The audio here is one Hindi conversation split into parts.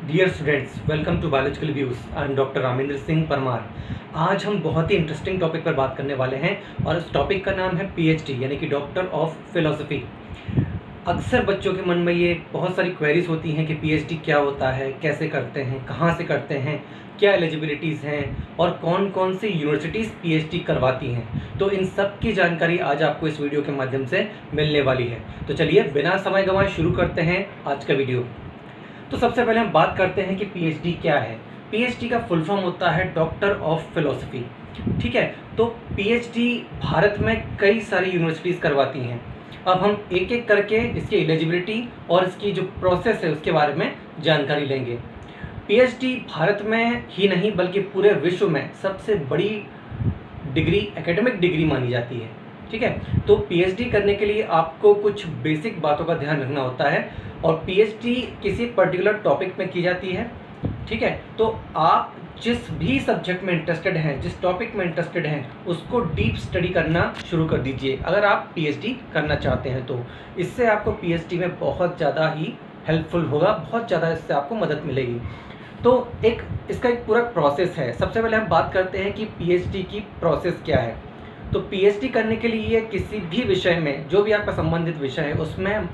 Dear students, welcome to biological views. I am doctor Ramendra Singh Parmar. आज हम बहुत ही इंटरेस्टिंग टॉपिक पर बात करने वाले हैं और इस टॉपिक का नाम है पीएचडी यानी कि डॉक्टर ऑफ फिलोसफी। अक्सर बच्चों के मन में ये बहुत सारी क्वेरीज होती हैं कि पीएचडी क्या होता है, कैसे करते हैं, कहाँ से करते हैं, क्या एलिजिबिलिटीज़ हैं और कौन कौन सी यूनिवर्सिटीज़ पीएचडी करवाती हैं। तो इन सब की जानकारी आज आपको इस वीडियो के माध्यम से मिलने वाली है। तो चलिए बिना समय गंवाए शुरू करते हैं आज का वीडियो। तो सबसे पहले हम बात करते हैं कि पीएचडी क्या है। पीएचडी का फुल फॉर्म होता है डॉक्टर ऑफ फिलोसफी। ठीक है, तो पीएचडी भारत में कई सारी यूनिवर्सिटीज़ करवाती हैं। अब हम एक एक करके इसकी एलिजिबिलिटी और इसकी जो प्रोसेस है उसके बारे में जानकारी लेंगे। पीएचडी भारत में ही नहीं बल्कि पूरे विश्व में सबसे बड़ी डिग्री, एकेडमिक डिग्री मानी जाती है। ठीक है, तो पीएचडी करने के लिए आपको कुछ बेसिक बातों का ध्यान रखना होता है और पीएचडी किसी पर्टिकुलर टॉपिक में की जाती है। ठीक है, तो आप जिस भी सब्जेक्ट में इंटरेस्टेड हैं, जिस टॉपिक में इंटरेस्टेड हैं, उसको डीप स्टडी करना शुरू कर दीजिए अगर आप पीएचडी करना चाहते हैं। तो इससे आपको पीएचडी में बहुत ज़्यादा ही हेल्पफुल होगा, बहुत ज़्यादा इससे आपको मदद मिलेगी। तो इसका एक पूरा प्रोसेस है। सबसे पहले हम बात करते हैं कि पीएचडी की प्रोसेस क्या है। तो पीएचडी करने के लिए किसी भी विषय में, जो भी आपका संबंधित विषय है, उसमें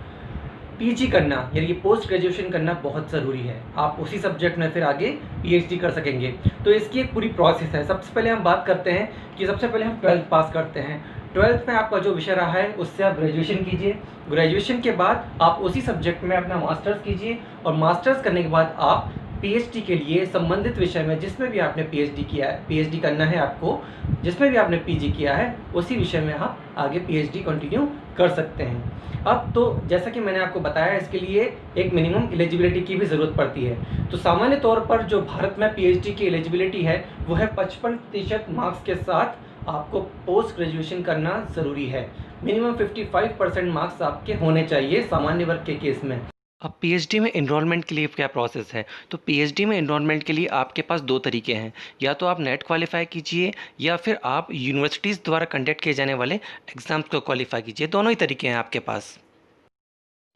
पीजी करना यानी कि पोस्ट ग्रेजुएशन करना बहुत ज़रूरी है। आप उसी सब्जेक्ट में फिर आगे पीएचडी कर सकेंगे। तो इसकी एक पूरी प्रोसेस है। सबसे पहले हम बात करते हैं कि सबसे पहले हम 12th पास करते हैं। 12th में आपका जो विषय रहा है उससे आप ग्रेजुएशन कीजिए। ग्रेजुएशन के बाद आप उसी सब्जेक्ट में अपना मास्टर्स कीजिए और मास्टर्स करने के बाद आप पीएचडी के लिए संबंधित विषय में, जिसमें भी आपने पीएचडी किया है, पीएचडी करना है आपको, जिसमें भी आपने पीजी किया है उसी विषय में आप आगे पीएचडी कंटिन्यू कर सकते हैं। अब तो जैसा कि मैंने आपको बताया, इसके लिए एक मिनिमम एलिजिबिलिटी की भी ज़रूरत पड़ती है। तो सामान्य तौर पर जो भारत में पीएचडी की एलिजिबिलिटी है वो है 55% मार्क्स के साथ आपको पोस्ट ग्रेजुएशन करना ज़रूरी है। मिनिमम 55% मार्क्स आपके होने चाहिए सामान्य वर्ग के केस में। अब पीएचडी में एनरोलमेंट के लिए क्या प्रोसेस है। तो पीएचडी में एनरोलमेंट के लिए आपके पास दो तरीके हैं। या तो आप नेट क्वालिफाई कीजिए या फिर आप यूनिवर्सिटीज़ द्वारा कंडक्ट किए जाने वाले एग्ज़ाम्स को क्वालिफाई कीजिए। दोनों ही तरीके हैं आपके पास।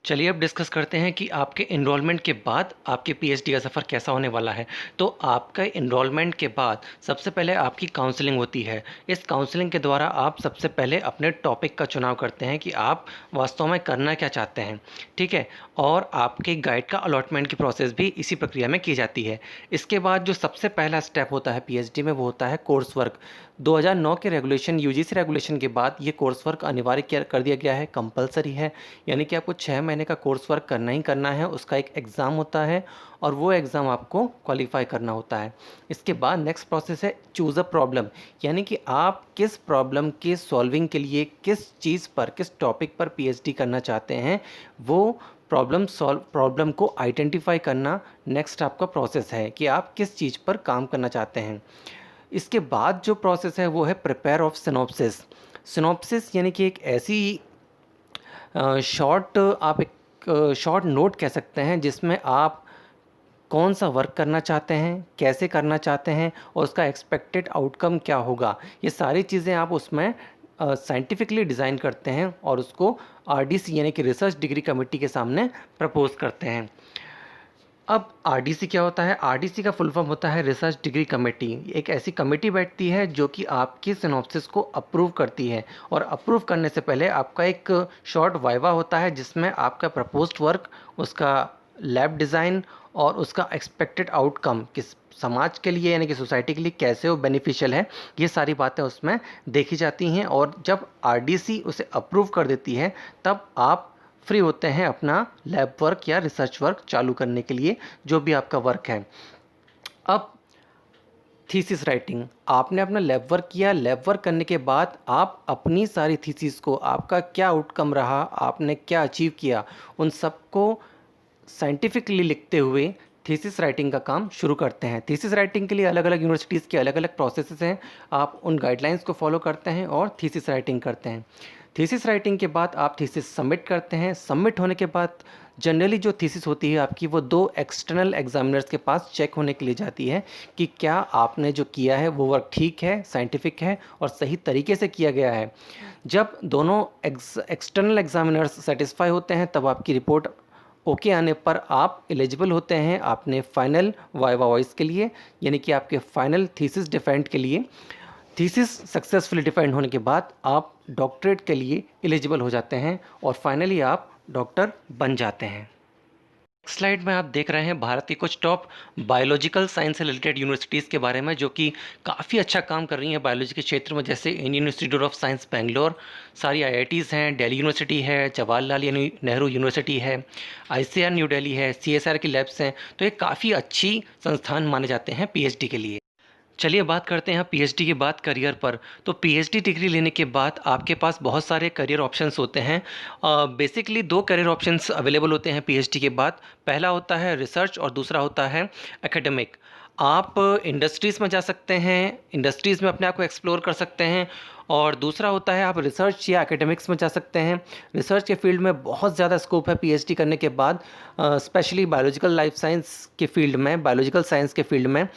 चलिए अब डिस्कस करते हैं कि आपके एनरोलमेंट के बाद आपके पीएचडी का सफ़र कैसा होने वाला है। तो आपका एनरोलमेंट के बाद सबसे पहले आपकी काउंसलिंग होती है। इस काउंसलिंग के द्वारा आप सबसे पहले अपने टॉपिक का चुनाव करते हैं कि आप वास्तव में करना क्या चाहते हैं। ठीक है, और आपके गाइड का अलॉटमेंट की प्रोसेस भी इसी प्रक्रिया में की जाती है। इसके बाद जो सबसे पहला स्टेप होता है पीएचडी में वो होता है कोर्स वर्क। 2009 के रेगुलेशन, यूजीसी रेगुलेशन के बाद ये कोर्स वर्क अनिवार्य कर दिया गया है, कंपलसरी है। यानी कि आपको 6 महीने का कोर्स वर्क करना ही करना है। उसका एक एग्ज़ाम होता है और वो एग्ज़ाम आपको क्वालिफाई करना होता है। इसके बाद नेक्स्ट प्रोसेस है चूज़ अ प्रॉब्लम। यानी कि आप किस प्रॉब्लम के सॉल्विंग के लिए किस चीज़ पर, किस टॉपिक पर पीएचडी करना चाहते हैं, वो प्रॉब्लम को आइडेंटिफाई करना नेक्स्ट आपका प्रोसेस है कि आप किस चीज़ पर काम करना चाहते हैं। इसके बाद जो प्रोसेस है वो है प्रिपेयर ऑफ सिनॉप्सिस। सिनॉप्सिस यानी कि एक ऐसी आप एक शॉर्ट नोट कह सकते हैं जिसमें आप कौन सा वर्क करना चाहते हैं, कैसे करना चाहते हैं और उसका एक्सपेक्टेड आउटकम क्या होगा, ये सारी चीज़ें आप उसमें साइंटिफिकली डिज़ाइन करते हैं और उसको आरडीसी यानी कि रिसर्च डिग्री कमेटी के सामने प्रपोज करते हैं। अब आरडीसी क्या होता है? आरडीसी का फुल फॉर्म होता है रिसर्च डिग्री कमेटी। एक ऐसी कमेटी बैठती है जो कि आपकी सिनॉप्सिस को अप्रूव करती है और अप्रूव करने से पहले आपका एक शॉर्ट वाइवा होता है जिसमें आपका प्रपोज्ड वर्क, उसका लैब डिज़ाइन और उसका एक्सपेक्टेड आउटकम किस समाज के लिए यानी कि सोसाइटी के लिए कैसे वो बेनिफिशियल है, ये सारी बातें उसमें देखी जाती हैं। और जब आरडीसी उसे अप्रूव कर देती है तब आप फ्री होते हैं अपना लैब वर्क या रिसर्च वर्क चालू करने के लिए, जो भी आपका वर्क है। अब थीसिस राइटिंग, आपने अपना लैब वर्क किया। लैब वर्क करने के बाद आप अपनी सारी थीसिस को, आपका क्या आउटकम रहा, आपने क्या अचीव किया, उन सबको साइंटिफिकली लिखते हुए थीसिस राइटिंग का काम शुरू करते हैं। थीसिस राइटिंग के लिए अलग अलग यूनिवर्सिटीज़ के अलग अलग प्रोसेसेस हैं। आप उन गाइडलाइंस को फॉलो करते हैं और थीसिस राइटिंग करते हैं। थीसिस राइटिंग के बाद आप थीसिस सबमिट करते हैं। सबमिट होने के बाद जनरली जो थीसिस होती है आपकी, वो 2 एक्सटर्नल एग्जामिनर्स के पास चेक होने के लिए जाती है कि क्या आपने जो किया है वो वर्क ठीक है, साइंटिफिक है और सही तरीके से किया गया है। जब दोनों एक्सटर्नल एग्जामिनर्स सेटिस्फाई होते हैं तब आपकी रिपोर्ट ओके आने पर आप एलिजिबल होते हैं अपने फाइनल वाइवा वॉइस के लिए, यानी कि आपके फाइनल थीसिस डिफेंड के लिए। थीसिस सक्सेसफुली डिफेंड होने के बाद आप डॉक्टरेट के लिए एलिजिबल हो जाते हैं और फाइनली आप डॉक्टर बन जाते हैं। स्लाइड में आप देख रहे हैं भारत की कुछ टॉप बायोलॉजिकल साइंस से रिलेटेड यूनिवर्सिटीज़ के बारे में, जो कि काफ़ी अच्छा काम कर रही हैं बायोलॉजी के क्षेत्र में, जैसे Indian institute of science Bangalore, सारी आईआईटीज़ हैं, दिल्ली यूनिवर्सिटी है, जवाहरलाल नेहरू यूनिवर्सिटी है, आईसीआर न्यू दिल्ली है, सीएसआर की लैब्स हैं। तो ये काफ़ी अच्छी संस्थान माने जाते हैं पीएचडी के लिए। चलिए बात करते हैं पीएचडी की बात करियर पर। तो पीएचडी डिग्री लेने के बाद आपके पास बहुत सारे करियर ऑप्शंस होते हैं। बेसिकली दो करियर ऑप्शंस अवेलेबल होते हैं पीएचडी के बाद। पहला होता है रिसर्च और दूसरा होता है एकेडमिक। आप इंडस्ट्रीज़ में जा सकते हैं, इंडस्ट्रीज़ में अपने आप को एक्सप्लोर कर सकते हैं, और दूसरा होता है आप रिसर्च या एकेडमिक्स में जा सकते हैं। रिसर्च के फील्ड में बहुत ज़्यादा स्कोप है पीएचडी करने के बाद, स्पेशली बायोलॉजिकल लाइफ साइंस के फील्ड में, बायोलॉजिकल साइंस के फील्ड में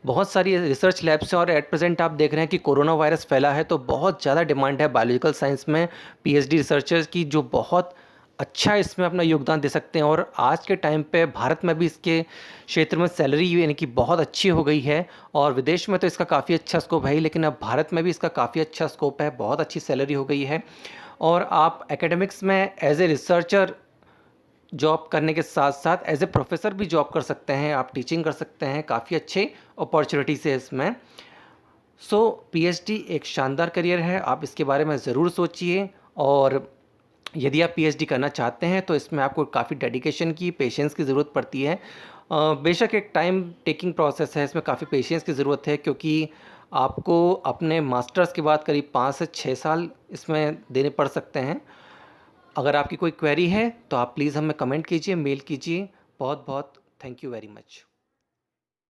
बहुत सारी रिसर्च लैब्स हैं। और एट प्रेजेंट आप देख रहे हैं कि कोरोना वायरस फैला है, तो बहुत ज़्यादा डिमांड है बायोलॉजिकल साइंस में पीएचडी रिसर्चर्स की, जो बहुत अच्छा इसमें अपना योगदान दे सकते हैं। और आज के टाइम पे भारत में भी इसके क्षेत्र में सैलरी यानी कि बहुत अच्छी हो गई है, और विदेश में तो इसका काफ़ी अच्छा स्कोप है ही, लेकिन अब भारत में भी इसका काफ़ी अच्छा स्कोप है, बहुत अच्छी सैलरी हो गई है। और आप एकेडमिक्स में एज ए रिसर्चर जॉब करने के साथ साथ एज ए प्रोफेसर भी जॉब कर सकते हैं, आप टीचिंग कर सकते हैं, काफ़ी अच्छे अपॉर्चुनिटीज़ है इसमें। सो पीएचडी एक शानदार करियर है, आप इसके बारे में ज़रूर सोचिए। और यदि आप पीएचडी करना चाहते हैं तो इसमें आपको काफ़ी डेडिकेशन की, पेशेंस की ज़रूरत पड़ती है। बेशक एक टाइम टेकिंग प्रोसेस है, इसमें काफ़ी पेशेंस की ज़रूरत है, क्योंकि आपको अपने मास्टर्स के बाद करीब 5 से 6 साल इसमें देने पड़ सकते हैं। अगर आपकी कोई क्वेरी है तो आप प्लीज़ हमें कमेंट कीजिए, मेल कीजिए। बहुत बहुत थैंक यू वेरी मच।